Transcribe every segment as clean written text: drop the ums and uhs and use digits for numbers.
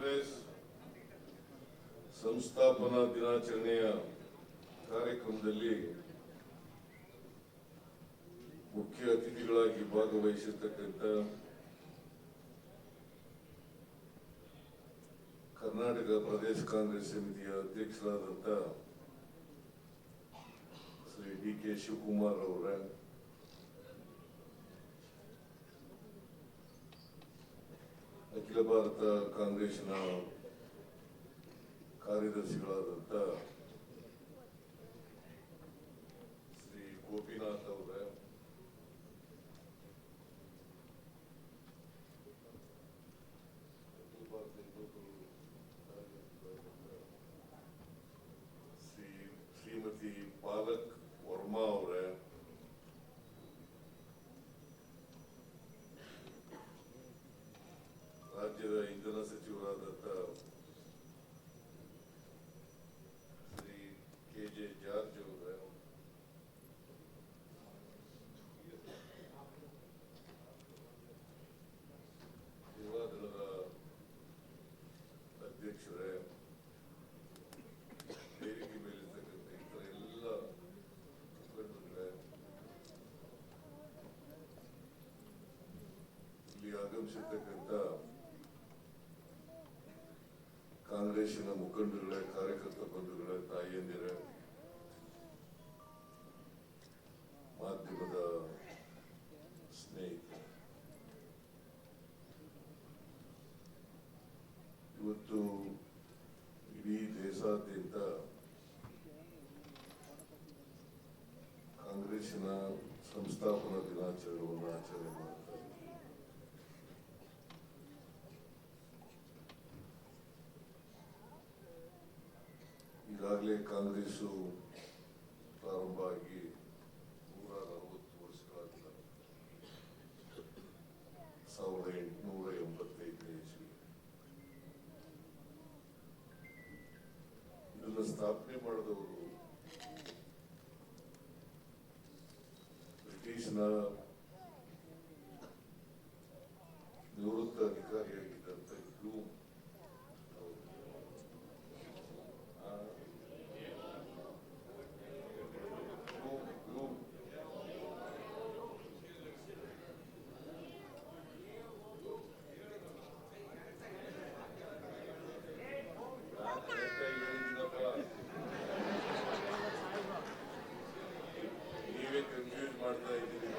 ಕಾಂಗ್ರೆಸ್ ಸಂಸ್ಥಾಪನಾ ದಿನಾಚರಣೆಯ ಕಾರ್ಯಕ್ರಮದಲ್ಲಿ ಮುಖ್ಯ ಅತಿಥಿಗಳಾಗಿ ಭಾಗವಹಿಸಿರ್ತಕ್ಕಂಥ ಕರ್ನಾಟಕ ಪ್ರದೇಶ ಕಾಂಗ್ರೆಸ್ ಸಮಿತಿಯ ಅಧ್ಯಕ್ಷರಾದಂಥ ಶ್ರೀ ಡಿ.ಕೆ. ಶಿವಕುಮಾರ್ ಅವರ, ಅಖಿಲ ಭಾರತ ಕಾಂಗ್ರೆಸ್ನ ಕಾರ್ಯದರ್ಶಿಗಳಾದಂಥ ಶ್ರೀ ಗೋಪಿನಾಥ್ ಅವರ, ಶ್ರೀಮತಿ ಪಾಲಕ್ ವರ್ಮಾ ಅವರ, ರಾಜ್ಯದ ಇಂಧನ ಸಚಿವರಾದಂಥ ಶ್ರೀ ಕೆ.ಜೆ. ಜಾರ್ಜ್ ಅವರ, ಸೇವಾದಳದ ಅಧ್ಯಕ್ಷರೇ, ವೇದಿಕೆ ಮೇಲಿರ್ತಕ್ಕಂಥ ಇತರ ಎಲ್ಲ ಮುಖಂಡರುಗಳೇ, ಇಲ್ಲಿ ಆಗಮಿಸಿರ್ತಕ್ಕಂಥ ಕಾಂಗ್ರೆಸ್ಸಿನ ಮುಖಂಡರುಗಳೇ, ಕಾರ್ಯಕರ್ತ ಬಂಧುಗಳೇ, ತಾಯಿಯಂದಿರೇ, ಮಾಧ್ಯಮದ ಸ್ನೇಹಿತರೆ, ಇವತ್ತು ಇಡೀ ದೇಶಾದ್ಯಂತ ಕಾಂಗ್ರೆಸ್ಸಿನ ಸಂಸ್ಥಾಪನಾ ದಿನಾಚರಣೆಯನ್ನು ಆಚರಣೆ ಮಾಡ್ತಾರೆ. ಈಗಾಗಲೇ ಕಾಂಗ್ರೆಸ್ಸು ಪ್ರಾರಂಭ ಆಗಿ 140 ವರ್ಷಗಳಾದ 1885 ಇಸ್ವಿ ಇದನ್ನು ಸ್ಥಾಪನೆ ಮಾಡಿದವರು ಬ್ರಿಟಿಷ್ನ ನಿವೃತ್ತ ಅಧಿಕಾರಿಯಾಗಿದ್ದಂಥ ಬ್ಲೂಮ್ ನೀವೇ ಕನ್ಫ್ಯೂಸ್ ಮಾಡ್ತಾ ಇದ್ದೀರಿ.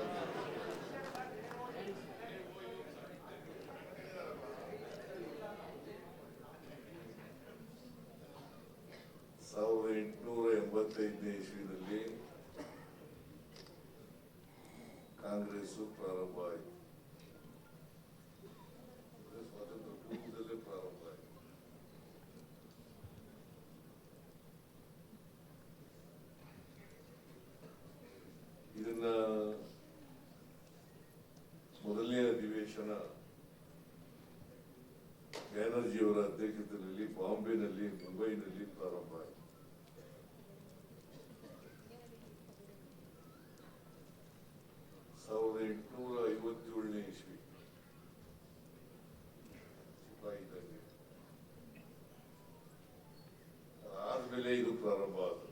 1885 ಇಸ್ವಿನಲ್ಲಿ ಕಾಂಗ್ರೆಸ್ಸು ಪ್ರಾರಂಭ ಆಯಿತು. ಸ್ವಾತಂತ್ರ್ಯ ಪೂರ್ವದಲ್ಲೇ ಪ್ರಾರಂಭ ಆಯಿತು. ಇದನ್ನ ಮೊದಲನೇ ಅಧಿವೇಶನ ಬ್ಯಾನರ್ಜಿಯವರ ಅಧ್ಯಕ್ಷತೆಯಲ್ಲಿ ಬಾಂಬೆನಲ್ಲಿ, ಮುಂಬೈನಲ್ಲಿ ಪ್ರಾರಂಭ ಆಯಿತು. 1857 ಇಸ್ವಿ ಸಿಪಾಯಿದಂಗೆ ಆದ್ಮೇಲೆ ಇದು ಪ್ರಾರಂಭ ಆಯಿತು.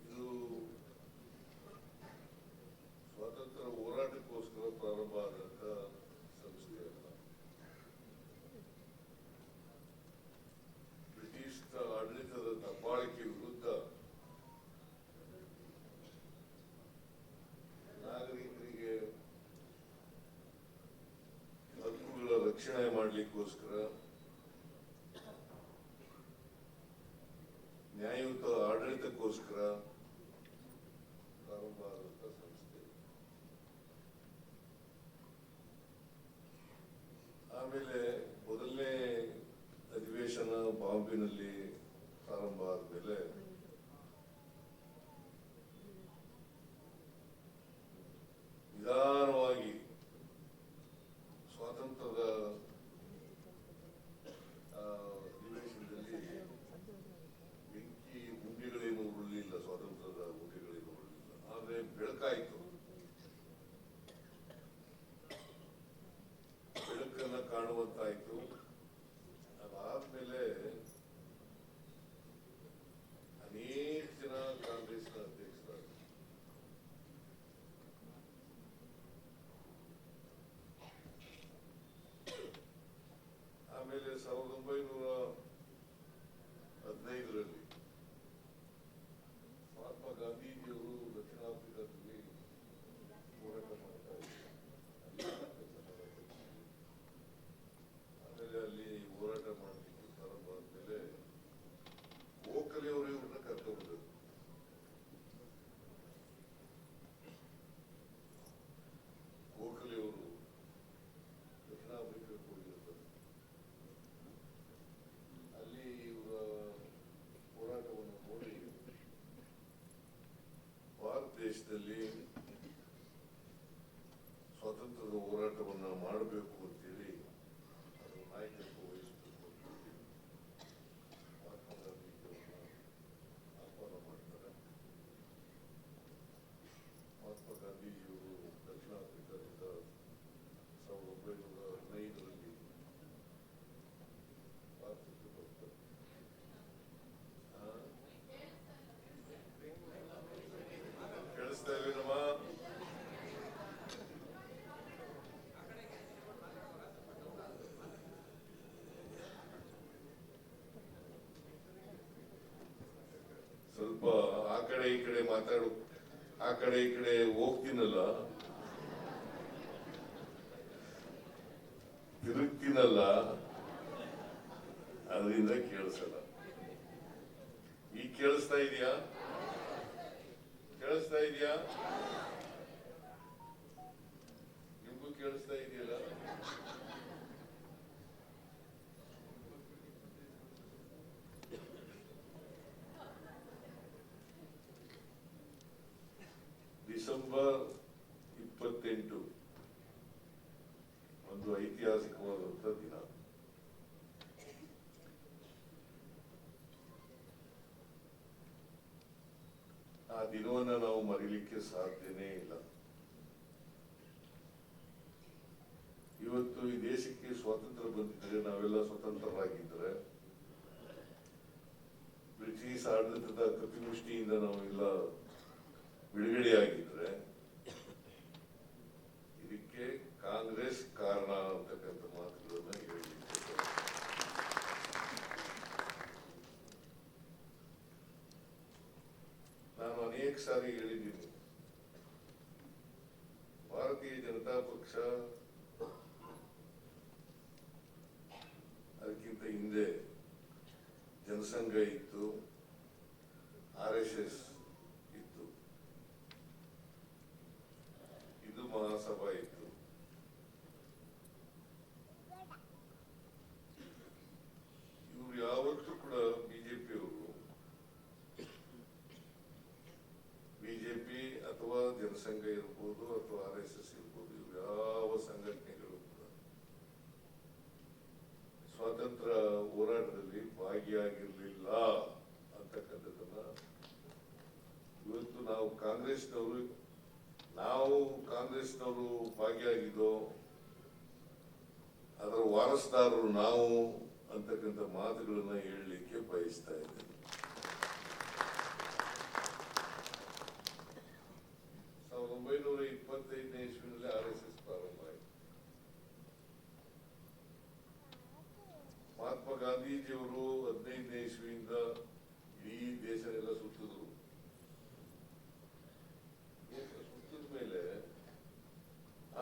ಇದು ಸ್ವಾತಂತ್ರ್ಯ ಹೋರಾಟಕ್ಕೋಸ್ಕರ ಪ್ರಾರಂಭ ಆದಂತ ಸಂಸ್ಥೆ ಅಲ್ಲ. ಬ್ರಿಟಿಷ್ ಆಡಳಿತದ ದಬ್ಬಾಳಿಕೆ ವಿರುದ್ಧ ನಾಗರಿಕರಿಗೆ ಹಕ್ಕುಗಳ ರಕ್ಷಣೆ ಮಾಡಲಿಕ್ಕೋಸ್ಕರ ನ್ಯಾಯಯುತ ಆಡಳಿತಕ್ಕೋಸ್ಕರ ಪ್ರಾರಂಭ ಆದಂತ ಸಂಸ್ಥೆ. ಆಮೇಲೆ ಮೊದಲನೇ ಅಧಿವೇಶನ ಬಾಂಬೆನಲ್ಲಿ ಪ್ರಾರಂಭ ಆದ್ಮೇಲೆ ನಿಧಾನವಾಗಿ ಸ್ವಾತಂತ್ರ್ಯದ ಬೆಳಕಾಯಿತು. ಬೆಳಕನ್ನ ಕಾಣುವಂತಾಯ್ತು. ಅದಾದ್ಮೇಲೆ ಅನೇಕ ಜನ ಕಾಂಗ್ರೆಸ್ನ ಅಧ್ಯಕ್ಷರಾದರು. ಆಮೇಲೆ 1915ರಲ್ಲಿ ಮಹಾತ್ಮ ಗಾಂಧೀಜಿಯವರು ದಕ್ಷಿಣ ಆಫ್ರಿಕಾದಲ್ಲಿ ಹೋರಾಟ ಮಾಡ್ತಾ ಇದ್ರು. ಆಮೇಲೆ ಅಲ್ಲಿ ಹೋರಾಟ ಮಾಡಲಿಕ್ಕೆ ಪ್ರಾರಂಭ ಆದ್ಮೇಲೆ ಗೋಖಲೆ ಅವರು ಇವ್ರನ್ನ ಕರ್ಕೊಂಡ್ಬಂದರು. ಗೋಖಲೆ ಅವರು ದಕ್ಷಿಣ ಆಫ್ರಿಕಾಕ್ಕೆ ಹೋಗಿರ್ತಾರೆ. ಅಲ್ಲಿ ಇವರ ಹೋರಾಟವನ್ನು ನೋಡಿ ಭಾರತ ದೇಶದಲ್ಲಿ ಸ್ವಾತಂತ್ರ್ಯದ ಹೋರಾಟವನ್ನ ಮಾಡಬೇಕು ಅಂತೇಳಿ ಅದರ ನಾಯಕತ್ವ ವಹಿಸಬೇಕು ಅಂತೇಳಿ ಮಹಾತ್ಮ ಗಾಂಧೀಜಿಯವರನ್ನ ಆಹ್ವಾನ ಮಾಡ್ತಾರೆ. ಮಹಾತ್ಮ ಗಾಂಧೀಜಿಯವರು ದಕ್ಷಿಣ ಆಫ್ರಿಕಾದಿಂದ 1915ರಲ್ಲಿ ಭಾರತಕ್ಕೆ ಬರ್ತಾರೆ. ಕೇಳಿಸ್ತಾ ಇಲ್ವೇನಮ್ಮ? ಸ್ವಲ್ಪ ಆ ಕಡೆ ಈ ಕಡೆ ಮಾತಾಡು, ಆ ಕಡೆ ಈ ಕಡೆ ಹೋಗ್ತೀನಲ್ಲ, ತಿರುಗ್ತೀನಲ್ಲ, ಅದರಿಂದ ಕೇಳಿಸಲ್ಲ. ಈಗ ಕೇಳಿಸ್ತಾ ಇದೆಯಾ? ಕೇಳಿಸ್ತಾ ಇದೆಯಾ? ನಿಮ್ಗೂ ಕೇಳಿಸ್ತಾ ಇದೆಯಲ್ಲ? ಡಿಸೆಂಬರ್ 28 ಒಂದು ಐತಿಹಾಸಿಕವಾದಂಥ ದಿನ. ಆ ದಿನವನ್ನ ನಾವು ಮರೀಲಿಕ್ಕೆ ಸಾಧ್ಯನೇ ಇಲ್ಲ. ಇವತ್ತು ಈ ದೇಶಕ್ಕೆ ಸ್ವಾತಂತ್ರ್ಯ ಬಂದಿದ್ರೆ, ನಾವೆಲ್ಲ ಸ್ವತಂತ್ರರಾಗಿದ್ದರೆ, ಬ್ರಿಟಿಷ್ ಆಡಳಿತದ ಕಪಿಮುಷ್ಟಿಯಿಂದ ನಾವೆಲ್ಲ ಬಿಡುಗಡೆಯಾಗಿದ್ರೆ, ಇದಕ್ಕೆ ಕಾಂಗ್ರೆಸ್ ಕಾರಣ ಅಂತಕ್ಕಂಥ ಮಾತುಗಳನ್ನ ಹೇಳಲಿಕ್ಕೆ ನಾನು ಅನೇಕ ಸಾರಿ ಹೇಳಿದ್ದೀನಿ. ಭಾರತೀಯ ಜನತಾ ಪಕ್ಷ ಅದಕ್ಕಿಂತ ಹಿಂದೆ ಜನಸಂಘ ಇತ್ತು, RSS ಇತ್ತು, ಇದು ಮಹಾಸಭಾ ಇತ್ತು. ಇವರು ಯಾವತ್ತೂ ಕೂಡ ಬಿಜೆಪಿ ಅಥವಾ ಜನಸಂಘ ಇರ್ಬೋದು ಅಥವಾ RSS ಇರ್ಬೋದು, ಇವು ಯಾವ ಸಂಘಟನೆಗಳು ಕೂಡ ಸ್ವಾತಂತ್ರ್ಯ ಹೋರಾಟದಲ್ಲಿ ಭಾಗಿಯಾಗಿರ್ಲಿಲ್ಲ ಅಂತಕ್ಕಂಥದ್ದನ್ನ ಇವತ್ತು ನಾವು ಕಾಂಗ್ರೆಸ್ನವರು ಭಾಗಿಯಾಗಿದ್ದೋ ಅದರ ವಾರಸ್ದಾರರು ನಾವು ಅಂತಕ್ಕಂಥ ಮಾತುಗಳನ್ನ ಹೇಳಲಿಕ್ಕೆ ಬಯಸ್ತಾ ಇದ್ದೇನೆ. 1925ನೇ ಇಸ್ವಿನಲ್ಲಿ RSS ಪ್ರಾರಂಭ ಆಯಿತು. ಮಹಾತ್ಮ ಗಾಂಧೀಜಿಯವರು 15ನೇ ಇಸ್ವಿಯಿಂದ ಇಡೀ ದೇಶನೆಲ್ಲ ಸುತ್ತಿದ್ರು. ಸುತ್ತಿದ ಮೇಲೆ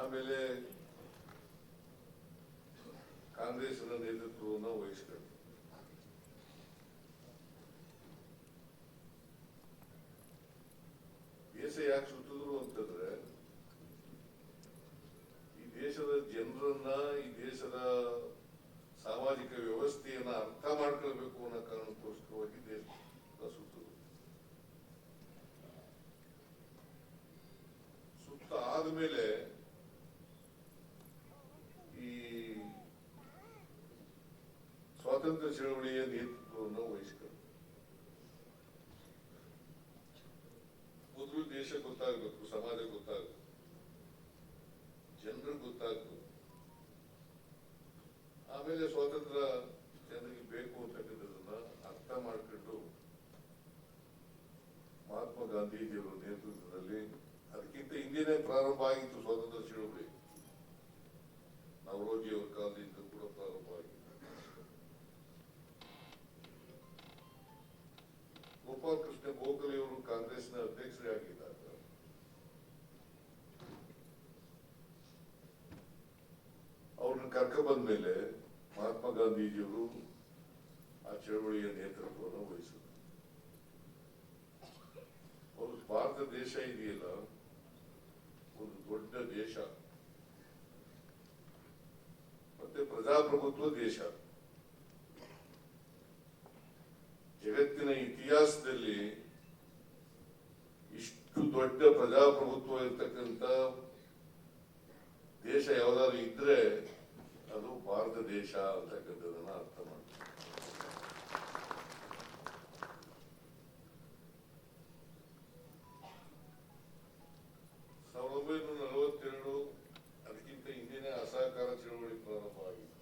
ಆಮೇಲೆ ಕಾಂಗ್ರೆಸ್ನ ನೇತೃತ್ವವನ್ನು ವಹಿಸಿಕೊಂಡ್ರು. ದೇಶ ಯಾಕೆ ಸುತ್ತಿದ್ರು ಅಂತಂದ್ರೆ, ಈ ದೇಶದ ಜನರನ್ನ, ಈ ದೇಶದ ಸಾಮಾಜಿಕ ವ್ಯವಸ್ಥೆಯನ್ನ ಅರ್ಥ ಮಾಡ್ಕೊಳ್ಬೇಕು ಅನ್ನೋ ಕಾರಣಕ್ಕೋಸ್ಕರವಾಗಿ ದೇಶ ಸುತ್ತಿದ್ರು. ಸುತ್ತ ಆದ್ಮೇಲೆ ಈ ಸ್ವಾತಂತ್ರ್ಯ ಚಳವಳಿಯ ನೇತೃತ್ವವನ್ನು ವಹಿಸಿಕೊಂಡ್ರು. ಮೊದಲು ದೇಶ ದೇಶ ಗೊತ್ತಾಗಬೇಕು, ಸಮಾಜ ಗೊತ್ತಾಗಬೇಕು, ಜನರಿಗೆ ಗೊತ್ತಾಗಬೇಕು. ಆಮೇಲೆ ಸ್ವಾತಂತ್ರ್ಯ ಜನರಿಗೆ ಬೇಕು ಅಂತಕ್ಕಂಥದ್ದನ್ನ ಅರ್ಥ ಮಾಡ್ಕೊಂಡು ಮಹಾತ್ಮ ಗಾಂಧೀಜಿಯವರ ನೇತೃತ್ವದಲ್ಲಿ, ಅದಕ್ಕಿಂತ ಹಿಂದೆನೇ ಪ್ರಾರಂಭ ಆಗಿತ್ತು ಸ್ವಾತಂತ್ರ್ಯ ಚಳುವಳಿ. ನವರೋಜಿ ಅವರ ಕಾಲದಿಂದ ಕೂಡ ಪ್ರಾರಂಭ ಆಗಿತ್ತು. ಗೋಪಾಲ್ ಕೃಷ್ಣ ಗೋಖಲೆ ಅವರು ಕಾಂಗ್ರೆಸ್ನ ಅಧ್ಯಕ್ಷರೇ ಆಗಿದ್ದಾಗ ಅವ್ರನ್ನ ಕರ್ಕ ಬಂದ ಮೇಲೆ ಮಹಾತ್ಮ ಗಾಂಧೀಜಿಯವರು ಆ ಚಳವಳಿಯ ನೇತೃತ್ವವನ್ನು ವಹಿಸಿದರು. ಒಂದು ಭಾರತ ದೇಶ ಇದೆಯಲ್ಲ, ಒಂದು ದೊಡ್ಡ ದೇಶ, ಮತ್ತೆ ಪ್ರಜಾಪ್ರಭುತ್ವ ದೇಶ. ಜಗತ್ತಿನ ಇತಿಹಾಸದಲ್ಲಿ ಇಷ್ಟು ದೊಡ್ಡ ಪ್ರಜಾಪ್ರಭುತ್ವ ಇರ್ತಕ್ಕಂಥ ದೇಶ ಯಾವ್ದಾದ್ರು ಇದ್ರೆ ಅದು ಭಾರತ ದೇಶ ಅಂತಕ್ಕಂಥದನ್ನ ಅರ್ಥ ಮಾಡಿ. 1942 ಅದಕ್ಕಿಂತ ಹಿಂದಿನ ಅಸಹಕಾರ ಚಳವಳಿ ಪ್ರಾರಂಭ ಆಗಿದೆ.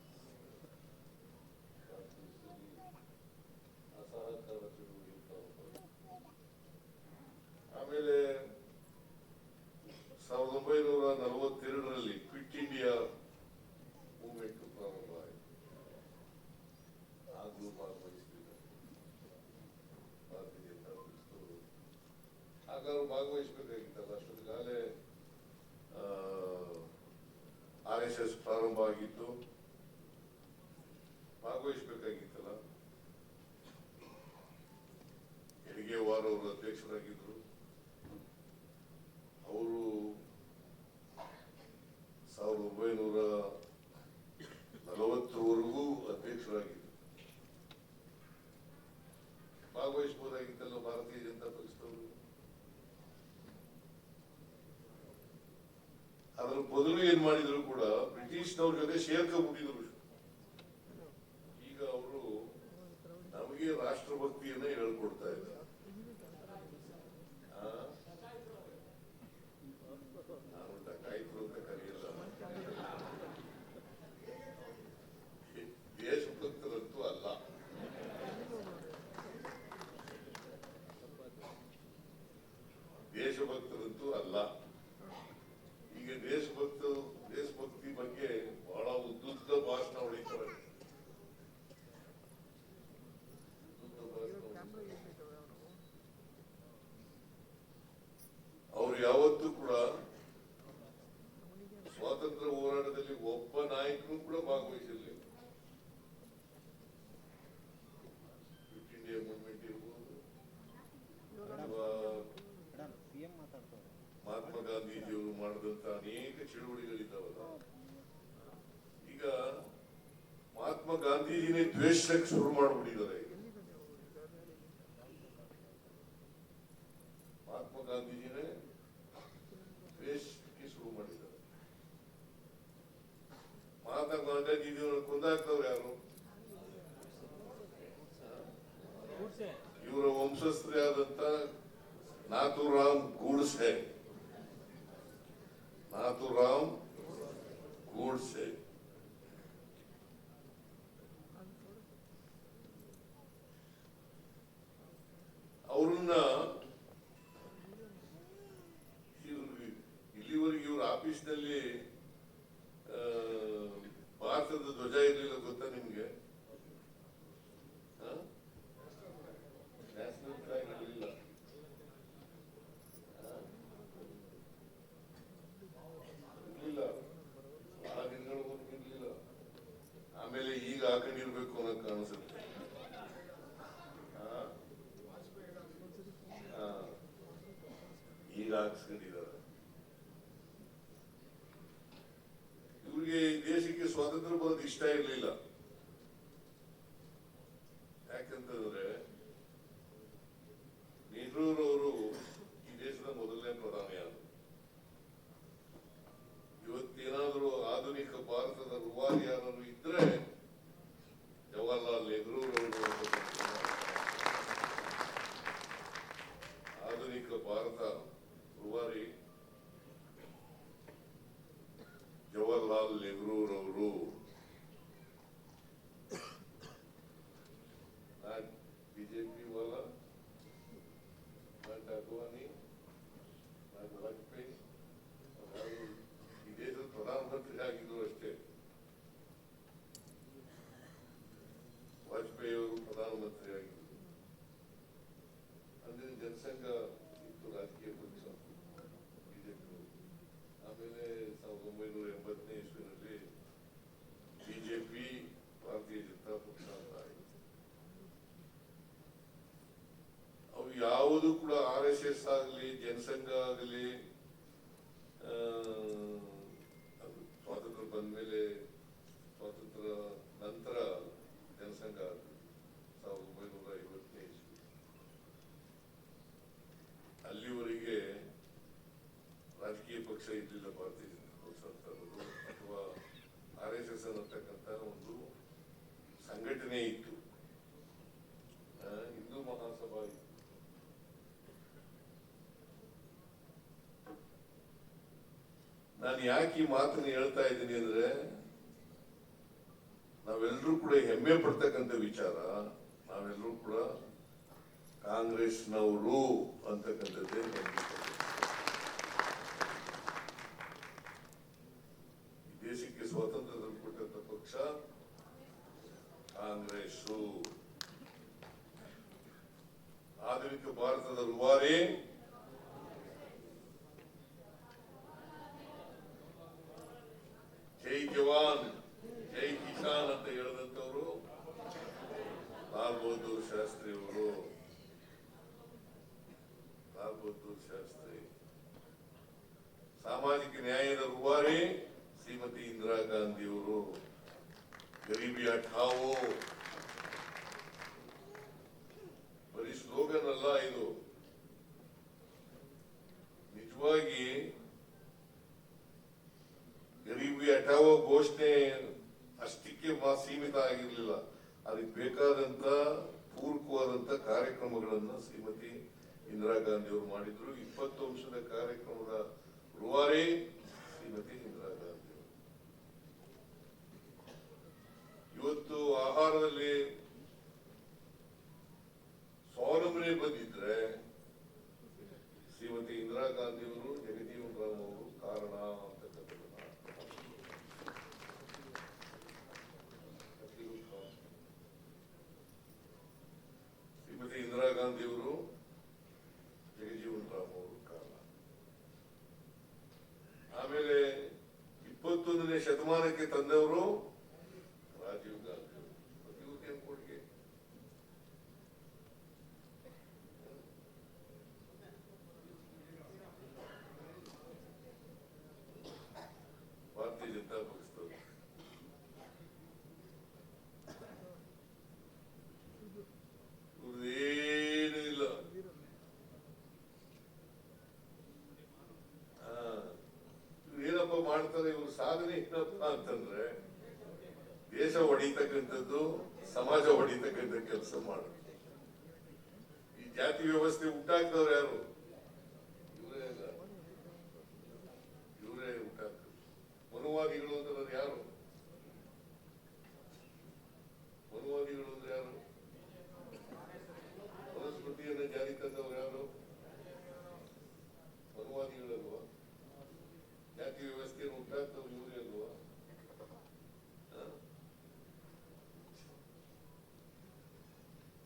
ಅಸಹಕಾರ ಚಳವಳಿ ಪ್ರಾರಂಭ ಆಮೇಲೆ 1942ರಲ್ಲಿ ಕ್ವಿಟ್ ಇಂಡಿಯಾ ಮೂವ್ಮೆಂಟ್ ಪ್ರಾರಂಭ ಆಯಿತು. ಆಗಲೂ ಭಾಗವಹಿಸಲಿಲ್ಲ ಭಾರತೀಯ ಜನತಾ ಪಕ್ಷದವರು. ಹಾಗಾದ್ರೂ ಭಾಗವಹಿಸಬೇಕಾಗಿತ್ತಲ್ಲ, ಅಷ್ಟೊತ್ತಿಗಾಲೇ RSS ಪ್ರಾರಂಭ ಆಗಿತ್ತು, ಭಾಗವಹಿಸಬೇಕಾಗಿತ್ತಲ್ಲ. ಹೆಡ್ಗೇವಾರ್ ಅವರು ಅಧ್ಯಕ್ಷರಾಗಿದ್ರು. ಅವರು 1940ವರೆಗೂ ಅಧ್ಯಕ್ಷರಾಗಿದ್ದರು. ಭಾಗವಹಿಸಬಹುದಾಗಿತ್ತಲ್ಲ ಭಾರತೀಯ ಜನತಾ ಪಕ್ಷದವರು. ಅದರ ಬದಲು ಏನ್ ಮಾಡಿದ್ರು ಕೂಡ ಬ್ರಿಟಿಷ್ನವ್ರ ಜೊತೆ ಸೇರ್ಕೊಂಡ್ಬಿಟ್ಟಿದ್ರು. ಈಗ ಅವರು ನಮಗೆ ರಾಷ್ಟ್ರಭಕ್ತಿಯನ್ನ ಹೇಳ್ಕೊಡ್ತಾ ಇದ್ದಾರೆ. ನಾನು ಡಕಾಯಿತರು ಅಂತ ಕರೆಯಲ್ಲ, ದೇಶಭಕ್ತರಂತೂ ಅಲ್ಲ. ದೇಶಭಕ್ತರಂತೂ ಅಲ್ಲ. ಈಗ ದೇಶಭಕ್ತಿ ಬಗ್ಗೆ ಬಹಳ ಉದ್ದುದ್ದ ಭಾಷಣ ಹೊಡಿತಾರೆ. ಅವ್ರು ಯಾವತ್ತೂ ಕೂಡ ಸ್ವಾತಂತ್ರ್ಯ ಹೋರಾಟದಲ್ಲಿ ಒಬ್ಬ ನಾಯಕನು ಕೂಡ ಭಾಗವಹಿಸಿರಲಿಲ್ಲ. ಕ್ವಿಟ್ ಇಂಡಿಯಾ ಮೂವ್ಮೆಂಟ್ ಇರ್ಬೋದು, ಮಹಾತ್ಮ ಗಾಂಧೀಜಿಯವರು ಮಾಡಿದಂತ ಅನೇಕ ಚಳುವಳಿಗಳಿದ್ದಾವಲ್ಲ. ಈಗ ಮಹಾತ್ಮ ಗಾಂಧೀಜಿನೇ ದ್ವೇಷಕ್ಕೆ ಶುರು ಮಾಡಿಬಿಟ್ಟಿದ್ದಾರೆ. ಮಹಾತ್ಮ ಗಾಂಧೀಜಿನೇ ದ್ವೇಷಕ್ಕೆ ಶುರು ಮಾಡಿದ್ದಾರೆ. ಮಹಾತ್ಮ ಗಾಂಧೀಜಿಯವರು ಕೊಂದಾಕ್ತವ್ರು ಯಾರು? ಇವರ ವಂಶಸ್ಥರೇ ಆದಂತ ನಾಥೂರಾಮ್ ಗೂಡ್ಸೆ. ನಾಥೂರಾಮ್ ಗೂಡ್ಸೆ ಅವ್ರನ್ನ ಇಲ್ಲಿವರೆಗೆ ಇವ್ರ ಆಫೀಸ್ನಲ್ಲಿ ಭಾರತದ ಧ್ವಜ ಇರಲಿಲ್ಲ, ಗೊತ್ತಾ ನಿಮ್ಗೆ? ನ್ಯಾಷನಲ್ ಫ್ಲಾಗ್ ಇರಲಿಲ್ಲ. ಬಹಳ ದಿನಗಳವರೆಗೂ ಇರಲಿಲ್ಲ. ಆಮೇಲೆ ಈಗ ಹಾಕೊಂಡಿರ್ಬೇಕು ಅನ್ನೋ ಕಾಣಿಸುತ್ತೆ. ಈಗ ಹಾಕ್ಸ್ಕೊಂಡಿದ್ದಾರೆ. ಇವ್ರಿಗೆ ದೇಶಕ್ಕೆ ಸ್ವಾತಂತ್ರ್ಯ ಬರೋದು ಇಷ್ಟ ಇರಲಿಲ್ಲ. ಯಾಕಂತಂದ್ರೆ ನೆಹರೂರವರು ಈ ದೇಶದ ಮೊದಲನೇ ಪ್ರಧಾನಿ ಆದರು. ಇವತ್ತೇನಾದರೂ ಆಧುನಿಕ ಭಾರತದ ರೂವಾರಿ ಯಾರು ಇದ್ರೆ ಜವಾಹರ್ಲಾಲ್ ನೆಹರೂರವರು. ಆಧುನಿಕ ಭಾರತ ಜನಸಂಘ ಆಗಲಿ ಸ್ವಾತಂತ್ರ್ಯ ಬಂದ ಮೇಲೆ ಸ್ವಾತಂತ್ರ್ಯ ನಂತರ ಜನಸಂಘ 1950 ಅಲ್ಲಿವರೆಗೆ ರಾಜಕೀಯ ಪಕ್ಷ ಇರಲಿಲ್ಲ ಭಾರತೀಯ ಜನತಾ ಪಕ್ಷ ಅಂತ ಅಥವಾ RSS ಅನ್ನತಕ್ಕಂಥ ಒಂದು ಸಂಘಟನೆ ಇತ್ತು, ಹಿಂದೂ ಮಹಾಸಭಾ ಇತ್ತು. ನಾನು ಯಾಕೆ ಈ ಮಾತನ್ನು ಹೇಳ್ತಾ ಇದ್ದೀನಿ ಅಂದ್ರೆ, ನಾವೆಲ್ಲರೂ ಕೂಡ ಹೆಮ್ಮೆ ಪಡ್ತಕ್ಕಂಥ ವಿಚಾರ, ನಾವೆಲ್ಲರೂ ಕೂಡ ಕಾಂಗ್ರೆಸ್ನವರು ಅಂತಕ್ಕಂಥದ್ದೇ ದೇಶಕ್ಕೆ ಸ್ವಾತಂತ್ರ್ಯ ತಂದುಕೊಟ್ಟಂತ ಪಕ್ಷ ಕಾಂಗ್ರೆಸ್. ಆಧುನಿಕ ಭಾರತದ ರೂವಾರಿ ಜೈ ಜವಾನ್ ಜೈ ಕಿಸಾನ್ ಅಂತ ಹೇಳಿದಂತವರು ಲಾಲ್ ಬಹದ್ದೂರ್ ಶಾಸ್ತ್ರಿ ಅವರು. ಲಾಲ್ ಬಹದ್ದೂರ್ ಶಾಸ್ತ್ರಿ. ಸಾಮಾಜಿಕ ನ್ಯಾಯದ ರೂವಾರಿ ಶ್ರೀಮತಿ ಇಂದಿರಾ ಗಾಂಧಿಯವರು. ಗರೀಬಿ ಹಠಾವೋ ಬರೀ ಸ್ಲೋಗನ್ ಅಲ್ಲ, ಇದು ನಿಜವಾಗಿ ಗರೀಬಿ ಹಠಾವೋ ಘೋಷಣೆ ಅಷ್ಟಕ್ಕೆ ಸೀಮಿತ ಆಗಿರ್ಲಿಲ್ಲ. ಅದಕ್ಕೆ ಬೇಕಾದಂತ ಪೂರಕವಾದಂತ ಕಾರ್ಯಕ್ರಮಗಳನ್ನ ಶ್ರೀಮತಿ ಇಂದಿರಾ ಗಾಂಧಿ ಅವರು ಮಾಡಿದ್ರು. 20 ವರ್ಷದ ಕಾರ್ಯಕ್ರಮದ ರೂವಾರಿ ಶ್ರೀಮತಿ ಇಂದಿರಾ ಗಾಂಧಿ ಅವರು. ಇವತ್ತು ಆಹಾರದಲ್ಲಿ ಸ್ವಾವಲಂಬನೆ ಬಂದಿದ್ರೆ ಶ್ರೀಮತಿ ಇಂದಿರಾ ಗಾಂಧಿ ಅವರು, ಜಗಜೀವನ್ ರಾಮ್ ಅವರು ಕಾರಣ ಅಂತಕ್ಕಂಥದ್ದನ್ನ ಶ್ರೀಮತಿ ಇಂದಿರಾ ಗಾಂಧಿ ಅವರು, ಜಗಜೀವನ್ ರಾಮ್ ಅವರು ಕಾರಣ. ಆಮೇಲೆ 21ನೇ ಶತಮಾನಕ್ಕೆ ತಂದವರು ರಾಜೀವ್ ಗಾಂಧಿ ಅವರು. ಇವ್ರಿಗೇನು ಕೊಡುಗೆ? ಭಾರತೀಯ ಜನತಾ ಪಕ್ಷದವರು. ಇವ್ರದೇನು ಇಲ್ಲ. ಇವ್ರೇನಪ್ಪ ಮಾಡ್ತಾರೆ, ಇವ್ರ ಸಾಧನೆ ಏನಪ್ಪ ಅಂತಂದ್ರೆ ದೇಶ ಹೊಡಿತಕ್ಕಂಥದ್ದು, ಸಮಾಜ ಹೊಡಿತಕ್ಕಂಥ ಕೆಲಸ ಮಾಡೋದು. ಈ ಜಾತಿ ವ್ಯವಸ್ಥೆ ಉಂಟಾಗ್ತವ್ರು ಯಾರು? ಇವರೇ ಅಲ್ಲ, ಇವರೇ ಉಂಟಾಗ್ತದೆ. ಮನುವಾದಿಗಳು ಅಂದ್ರೆ ಯಾರು? ಮನುವಾದಿಗಳು ಅಂದ್ರೆ ಯಾರು? ಮನುಸ್ಮೃತಿಯನ್ನು ಜಾರಿ ತಂದವರು ಯಾರು? ಮನುವಾದಿಗಳಲ್ವಾ? ಜಾತಿ ವ್ಯವಸ್ಥೆಯನ್ನು ಉಂಟಾಗ್ತವ್ರು ಇವರೇ ಅಲ್ವಾ?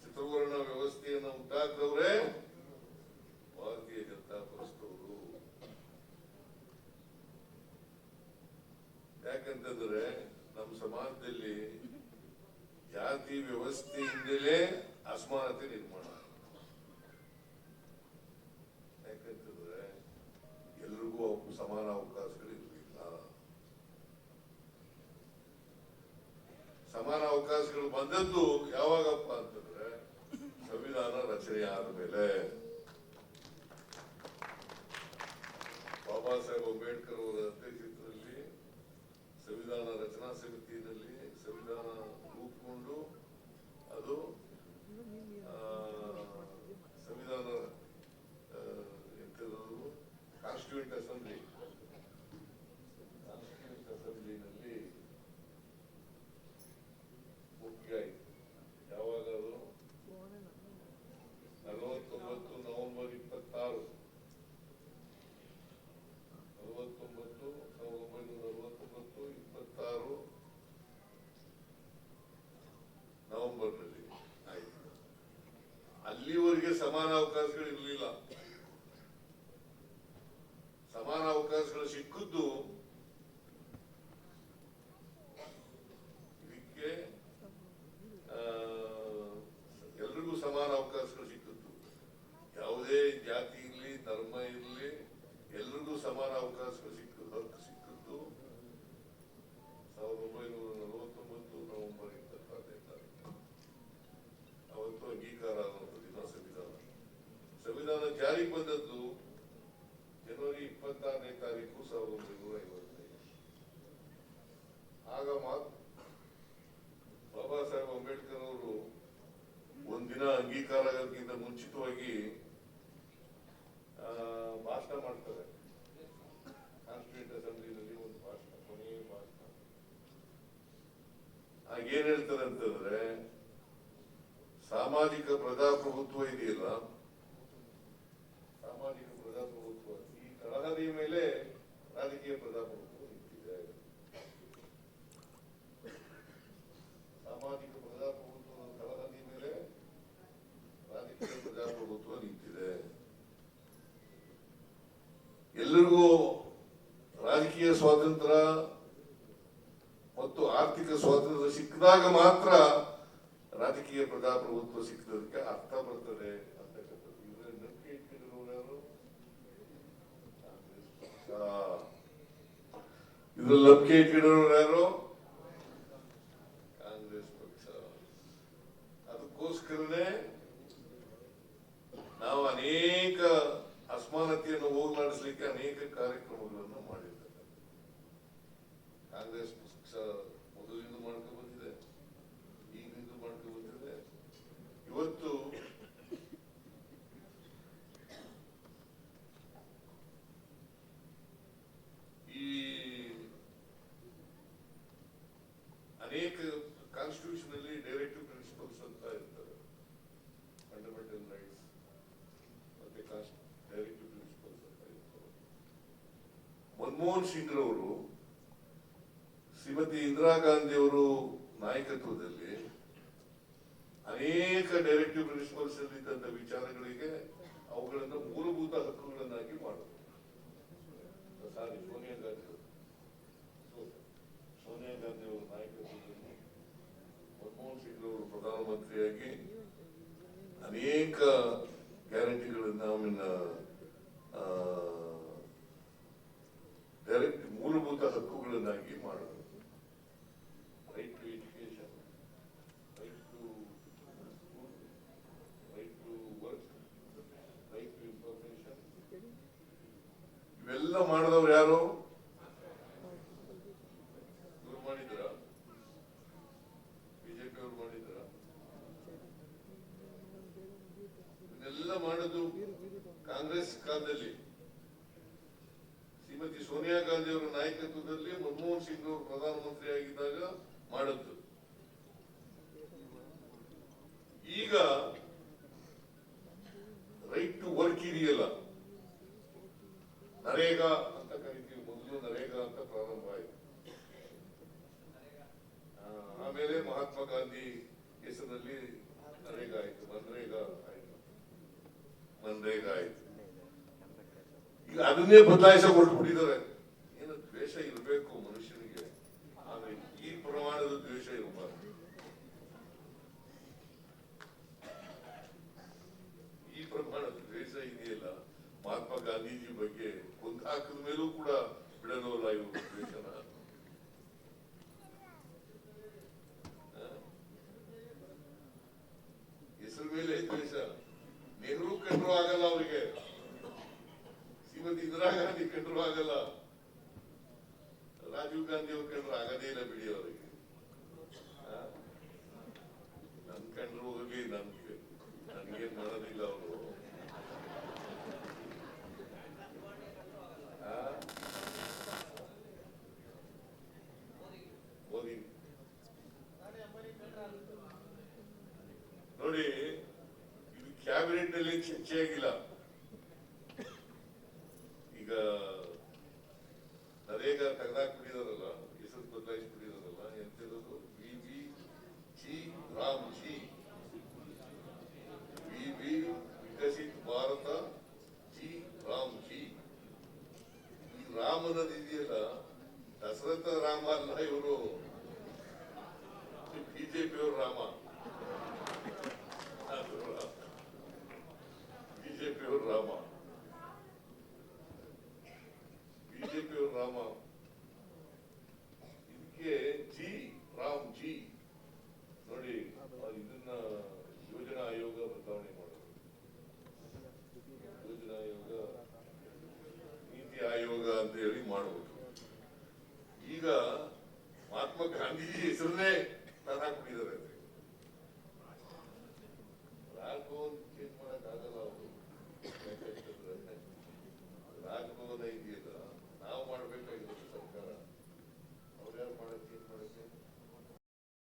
ಚತುರ್ವರ್ಣ ವ್ಯವಸ್ಥೆಯನ್ನು ಉಂಟಾಗ್ತವ್ರೆ ಭಾರತೀಯ ಜನತಾ ಪಕ್ಷದವರು. ಯಾಕಂತಂದ್ರೆ ನಮ್ಮ ಸಮಾಜದಲ್ಲಿ ಜಾತಿ ವ್ಯವಸ್ಥೆಯಿಂದಲೇ ಅಸಮಾನತೆ ನಿರ್ಮಾಣ. ಯಾಕಂತಂದ್ರೆ ಎಲ್ರಿಗೂ ಸಮಾನ ಅವಕಾಶಗಳು ಇರಲಿಲ್ಲ. ಸಮಾನ ಅವಕಾಶಗಳು ಬಂದದ್ದು ಯಾವಾಗಪ್ಪ ಅಂತಂದ್ರೆ ಸಂವಿಧಾನ ರಚನೆ ಆದಮೇಲೆ. ಬಾಬಾ ಸಾಹೇಬ್ ಅಂಬೇಡ್ಕರ್ ಅವರ ಅಧ್ಯಕ್ಷತೆಯಲ್ಲಿ ಸಂವಿಧಾನ ರಚನಾ ಸಮಿತಿಯಲ್ಲಿ ಸಂವಿಧಾನ ರೂಪುಗೊಂಡು ಅದು ಸಂವಿಧಾನ ಕಾನ್ಸ್ಟಿಟ್ಯೂಂಟ್ ಅಸೆಂಬ್ಲಿನಲ್ಲಿ ಮುಖ್ಯ ಆಯಿತು. ಯಾವಾಗ ಅದು 49 ನವೆಂಬರ್ 26, 1949 ನವೆಂಬರ್ನಲ್ಲಿ ಆಯಿತು. ಅಲ್ಲಿವರೆಗೆ ಸಮಾನ ಅವಕಾಶಗಳು ಇರಲಿಲ್ಲ. ಸಮಾನ ಅವಕಾಶಗಳು ಸಿಕ್ಕಿದ್ದು ಇದಕ್ಕೆ ಎಲ್ರಿಗೂ ಸಮಾನ ಅವಕಾಶಗಳು ಸಿಕ್ಕಿದ್ದು. ಯಾವುದೇ ಜಾತಿ ಇರಲಿ, ಧರ್ಮ ಇರಲಿ, ಏನ್ ಹೇಳ್ತಾರೆ ಅಂತಂದ್ರೆ ಸಾಮಾಜಿಕ ಪ್ರಜಾಪ್ರಭುತ್ವ ಇದೆಯಲ್ಲ, ಸಾಮಾಜಿಕ ಪ್ರಜಾಪ್ರಭುತ್ವ ಈ ತಳಹದಿಯ ಮೇಲೆ ರಾಜಕೀಯ ಪ್ರಜಾಪ್ರಭುತ್ವ ನಿಂತಿದೆ. ಸಾಮಾಜಿಕ ಪ್ರಜಾಪ್ರಭುತ್ವದ ತಳಹದಿ ಮೇಲೆ ರಾಜಕೀಯ ಪ್ರಜಾಪ್ರಭುತ್ವ ನಿಂತಿದೆ. ಎಲ್ಲರಿಗೂ ರಾಜಕೀಯ ಸ್ವಾತಂತ್ರ್ಯ ಮತ್ತು ಆರ್ಥಿಕ ಸ್ವಾತಂತ್ರ್ಯ ಸಿಕ್ಕಿದಾಗ ಮಾತ್ರ ರಾಜಕೀಯ ಪ್ರಜಾಪ್ರಭುತ್ವ ಸಿಕ್ಕದಕ್ಕೆ ಅರ್ಥ ಬರ್ತದೆ ಅಂತಕ್ಕಂಥದ್ದು. ಇದರ ನಂಬಿಕೆ ಇಟ್ಟಿರೋರು ಯಾರು? ಇದ್ರಲ್ಲಿ ನಂಬಿಕೆ ಇಟ್ಟಿರೋರು ಯಾರು? ಕಾಂಗ್ರೆಸ್ ಪಕ್ಷ. ಅದಕ್ಕೋಸ್ಕರನೇ ನಾವು ಅನೇಕ ಅಸಮಾನತೆಯನ್ನು ಹೋಗಲಾಡಿಸಲಿಕ್ಕೆ ಅನೇಕ ಕಾರ್ಯಕ್ರಮಗಳನ್ನು ಮಾಡಿದ್ದೇವೆ. ಕಾಂಗ್ರೆಸ್ ಪಕ್ಷ ಮೊದಲಿಂದ ಮಾಡ್ಕೊಂಡು ಬಂದಿದೆ, ಈಗಿಂದ ಮಾಡ್ಕೊಂಡು ಬಂದಿದೆ. ಇವತ್ತು ಈ ಅನೇಕ ಕಾನ್ಸ್ಟಿಟ್ಯೂಷನ್ ಅಲ್ಲಿ ಡೈರೆಕ್ಟಿವ್ ಪ್ರಿನ್ಸಿಪಲ್ಸ್ ಅಂತ ಇರ್ತವೆ, ಫಂಡಮೆಂಟಲ್ ರೈಟ್ಸ್ ಮತ್ತೆ ಡೈರೆಕ್ಟಿವ್ ಪ್ರಿನ್ಸಿಪಲ್ಸ್ ಅಂತ ಇರ್ತವೆ. ಮನಮೋಹನ್ ಸಿಂಗ್ ರವರು ಶ್ರೀಮತಿ ಇಂದಿರಾ ಗಾಂಧಿ ಅವರು ನಾಯಕತ್ವದಲ್ಲಿ ಅನೇಕ ಡೈರೆಕ್ಟಿವ್ ಪ್ರಿನ್ಸಿಪಲ್ಸ್ ಇದ್ದಂತ ವಿಚಾರಗಳಿಗೆ ಅವುಗಳನ್ನು ಮೂಲಭೂತ ಹಕ್ಕುಗಳನ್ನಾಗಿ ಮಾಡಿದ್ರು. ಸೋನಿಯಾ ಗಾಂಧಿ ಅವರ ನಾಯಕತ್ವದಲ್ಲಿ ಮನಮೋಹನ್ ಸಿಂಗ್ ಅವರು ಪ್ರಧಾನಮಂತ್ರಿಯಾಗಿ ಅನೇಕ ಗ್ಯಾರಂಟಿಗಳನ್ನ ಡೈರೆಕ್ಟ್ ಮೂಲಭೂತ ಹಕ್ಕುಗಳನ್ನಾಗಿ ಮಾಡಿದ್ರು. Right to education, right to food, right to work, right to information, ಇವೆಲ್ಲ ಮಾಡಿದವರು ಯಾರು? ಇವ್ರು ಮಾಡಿದ್ರ? ಬಿಜೆಪಿ ಅವರು ಮಾಡಿದ್ರ? ಇದನ್ನೆಲ್ಲ ಮಾಡೋದು ಕಾಂಗ್ರೆಸ್ ಕಾಲದಲ್ಲಿ ಶ್ರೀಮತಿ ಸೋನಿಯಾ ಗಾಂಧಿ ಅವರ ನಾಯಕತ್ವದಲ್ಲಿ ಮನಮೋಹನ್ ಸಿಂಗ್ ಅವರು ಪ್ರಧಾನಮಂತ್ರಿ ಆಗಿದ್ದಾಗ ಮಾಡಿದ್ದು. ಈಗ ರೈಟ್ ಟು ವರ್ಕ್ ಇದೆಯಲ್ಲ, ನರೇಗಾ ಅಂತ ಕರಿತೀವಿ. ಮೊದಲು ನರೇಗಾ ಅಂತ ಪ್ರಾರಂಭ ಆಯಿತು. ಆಮೇಲೆ ಮಹಾತ್ಮ ಗಾಂಧಿ ಹೆಸರಿನಲ್ಲಿ ನರೇಗಾ ಆಯಿತು, ಮನ್ರೇಗಾ ಆಯಿತು, ಮನ್ರೇಗಾ ಆಯಿತು. ಈಗ ಅದನ್ನೇ ಬದಲಾಯಿಸ ಹೊರಟುಬಿಟ್ಟಿದ್ದಾರೆ. ಏನು ದ್ವೇಷ ಇರಬೇಕು ಮನುಷ್ಯನಿಗೆ, ಆದ್ರೆ ಈ ಪ್ರಮಾಣದ ದ್ವೇಷ ಇರಬಾರ್ದು. ಈ ಪ್ರಮಾಣದ ದ್ವೇಷ ಇದೆಯಲ್ಲ, ಮಹಾತ್ಮ ಗಾಂಧೀಜಿ ಬಗ್ಗೆ ಕೊಂದು ಹಾಕಿದ ಮೇಲೂ ಕೂಡ ಬಿಡೋಲ್ಲ ಇವರು ದ್ವೇಷನ. ಹೆಸರು ಮೇಲೆ ದ್ವೇಷ. ನೆಹರು ಕಂಡ್ರು ಆಗಲ್ಲ ಅವರಿಗೆ, ಶ್ರೀಮತಿ ಇಂದಿರಾ ಗಾಂಧಿ ಕಂಡ್ರು ಆಗಲ್ಲ, ರಾಜೀವ್ ಗಾಂಧಿ ಅವ್ರು ಕಂಡ್ರು ಆಗದೇ ಇಲ್ಲ ಬಿಡಿ ಅವರಿಗೆ. ನನ್ ಕಂಡ್ರು ಹೋಗಿ ನನ್ಗೇನ್ ಮಾಡೋದಿಲ್ಲ ಅವರು. ಮೋದಿ ನೋಡಿ, ಇದು ಕ್ಯಾಬಿನೆಟ್ ನಲ್ಲಿ ಚರ್ಚೆ ಆಗಿಲ್ಲ. ಈಗ ನರೇಗಾ ತೆಗೆದಾಕ್ಬಿಟ್ಟಿದಾರಲ್ಲ, ಹೆಸರು ಬದಲಾಯಿಸ್ಬಿಟ್ಟಿದಾರಲ್ಲ, ಎಂತಿರೋದು V G RAM G, V Viksit Bharat G RAM G. ಈ ರಾಮ್ ಅನ್ನೋದು ಇದೆಯಲ್ಲ, ದಶರಥ ರಾಮ ಅಲ್ಲ, ಇವರು ಬಿಜೆಪಿಯವರು ರಾಮ, ಬಿಜೆಪಿಯವರು ರಾಮ, ಬಿಜೆಪಿಯವರು ರಾಮ. ಇದಕ್ಕೆ ಜಿ ರಾಮ್ ಜಿ ನೋಡಿ, ಇದನ್ನ ಯೋಜನಾ ಆಯೋಗ ಬದಲಾವಣೆ ಮಾಡೋದು. ಯೋಜನಾ ಆಯೋಗ, ನೀತಿ ಆಯೋಗ ಅಂತ ಹೇಳಿ ಮಾಡಬಹುದು. ಈಗ ಮಹಾತ್ಮ ಗಾಂಧೀಜಿ ಹೆಸರನ್ನೇ ತಂದಾಕ್ಬಿಟ್ಟಿದ್ದಾರೆ.